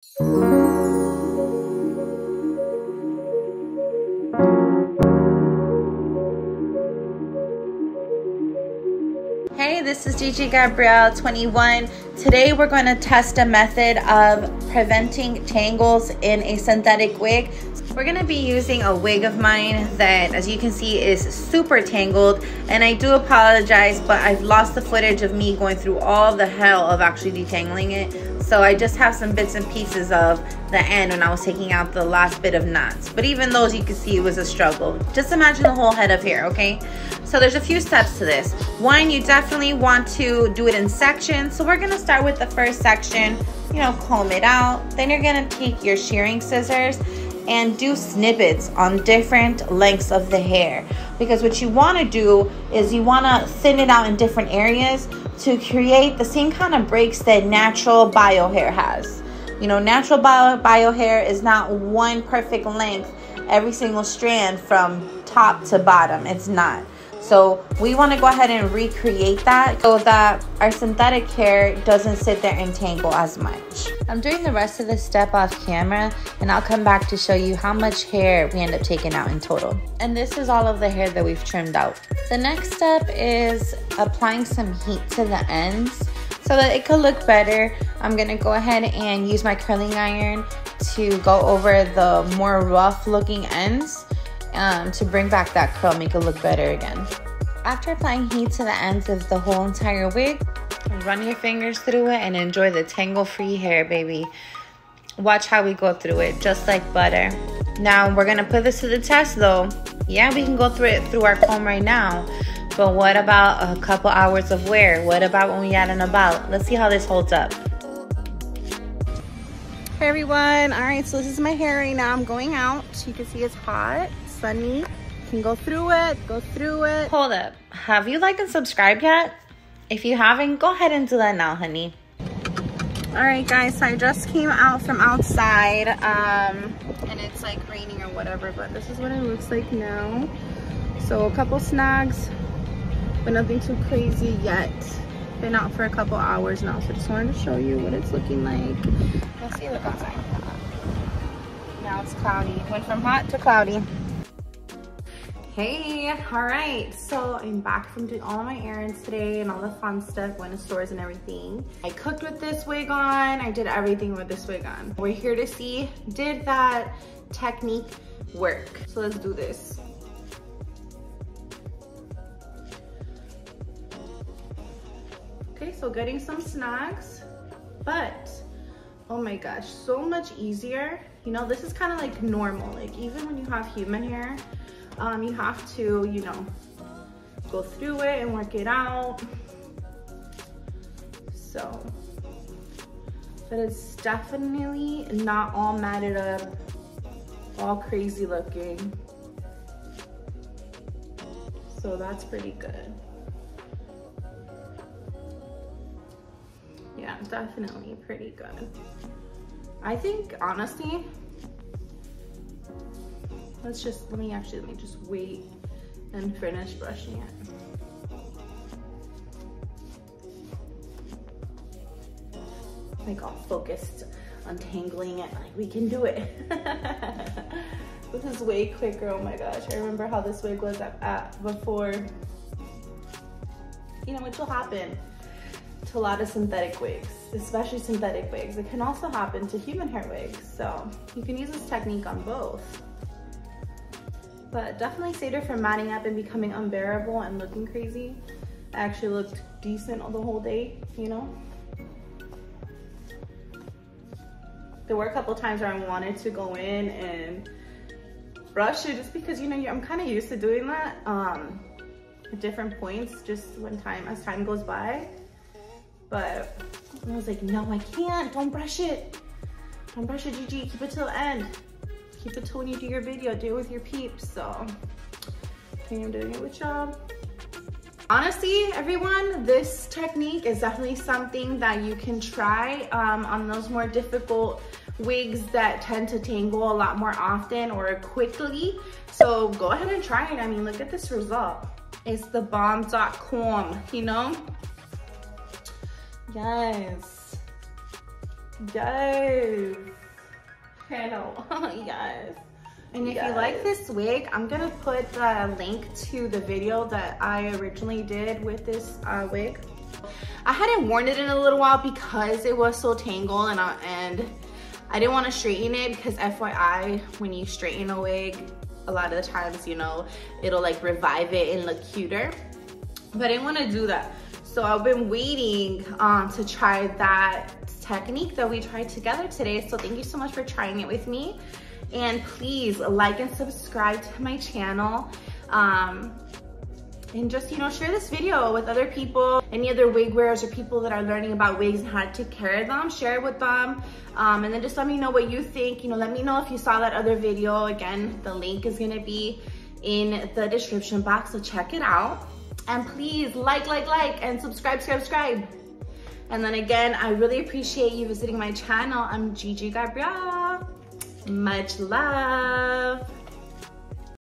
Hey, this is Gigi Gabrielle 21. Today we're going to test a method of preventing tangles in a synthetic wig. We're going to be using a wig of mine that, as you can see, is super tangled, and I do apologize, but I've lost the footage of me going through all the hell of actually detangling it. So I just have some bits and pieces of the end when I was taking out the last bit of knots. But even those, you can see it was a struggle. Just imagine the whole head of hair, okay? So there's a few steps to this. One, you definitely want to do it in sections. So we're gonna start with the first section, comb it out. Then you're gonna take your shearing scissors and do snippets on different lengths of the hair. Because what you wanna do is you wanna thin it out in different areas to create the same kind of breaks that natural bio hair has. Natural bio hair is not one perfect length, every single strand from top to bottom. It's not. So we want to go ahead and recreate that so that our synthetic hair doesn't sit there and tangle as much. I'm doing the rest of this step off camera, and I'll come back to show you how much hair we end up taking out in total. And this is all of the hair that we've trimmed out. The next step is applying some heat to the ends so that it could look better. I'm gonna go ahead and use my curling iron to go over the more rough looking ends to bring back that curl, make it look better again. After applying heat to the ends of the whole entire wig, run your fingers through it and enjoy the tangle-free hair, baby. Watch how we go through it, just like butter. Now, we're gonna put this to the test though. Yeah, we can go through it through our comb right now, but what about a couple hours of wear? What about when we out and about? Let's see how this holds up. Hey everyone, all right, so this is my hair right now. I'm going out. You can see it's hot, sunny. You can go through it, Hold up, have you liked and subscribed yet? If you haven't, go ahead and do that now, honey. All right, guys, so I just came out from outside, and it's like raining or whatever, but this is what it looks like now. So a couple snags, but nothing too crazy yet. Been out for a couple hours now, so just wanted to show you what it's looking like. Let's see, look outside. Now it's cloudy. Went from hot to cloudy. Hey, all right, so I'm back from doing all my errands today and all the fun stuff, went to stores and everything. I cooked with this wig on. I did everything with this wig on. We're here to see, did that technique work? So let's do this. Okay, so getting some snags, but oh my gosh, so much easier. This is kind of like normal. Like even when you have human hair, you have to, go through it and work it out. So, but it's definitely not all matted up, all crazy looking. So that's pretty good. Yeah, definitely pretty good. I think honestly, let me just wait and finish brushing it. Like all focused on tangling it, like we can do it. This is way quicker, oh my gosh. I remember how this wig was at before. Which will happen to a lot of synthetic wigs, especially synthetic wigs. It can also happen to human hair wigs, so you can use this technique on both. But definitely saved it from matting up and becoming unbearable and looking crazy. I actually looked decent the whole day, There were a couple times where I wanted to go in and brush it just because, I'm kind of used to doing that at different points, just as time goes by. But I was like, no, I can't. Don't brush it. Don't brush it, Gigi. Keep it till the end. Keep it till when you do your video. Do it with your peeps. So I think I'm doing it with y'all. Honestly, everyone, this technique is definitely something that you can try on those more difficult wigs that tend to tangle a lot more often or quickly. So go ahead and try it. I mean, look at this result. It's the bomb.com, Yes. Yes. Hello. Yes. And if you like this wig, I'm gonna put the link to the video that I originally did with this wig. I hadn't worn it in a little while because it was so tangled, and I didn't want to straighten it because FYI, when you straighten a wig, a lot of the times, you know, it'll like revive it and look cuter. But I didn't want to do that. So I've been waiting to try that technique that we tried together today. So thank you so much for trying it with me. And please like and subscribe to my channel. And just, you know, share this video with other people, any other wig wearers or people that are learning about wigs and how to take care of them. Share it with them. And then just let me know what you think. You know, let me know if you saw that other video. Again, the link is gonna be in the description box, so check it out. And please like, and subscribe. And then again, I really appreciate you visiting my channel. I'm Gigi Gabrielle. Much love.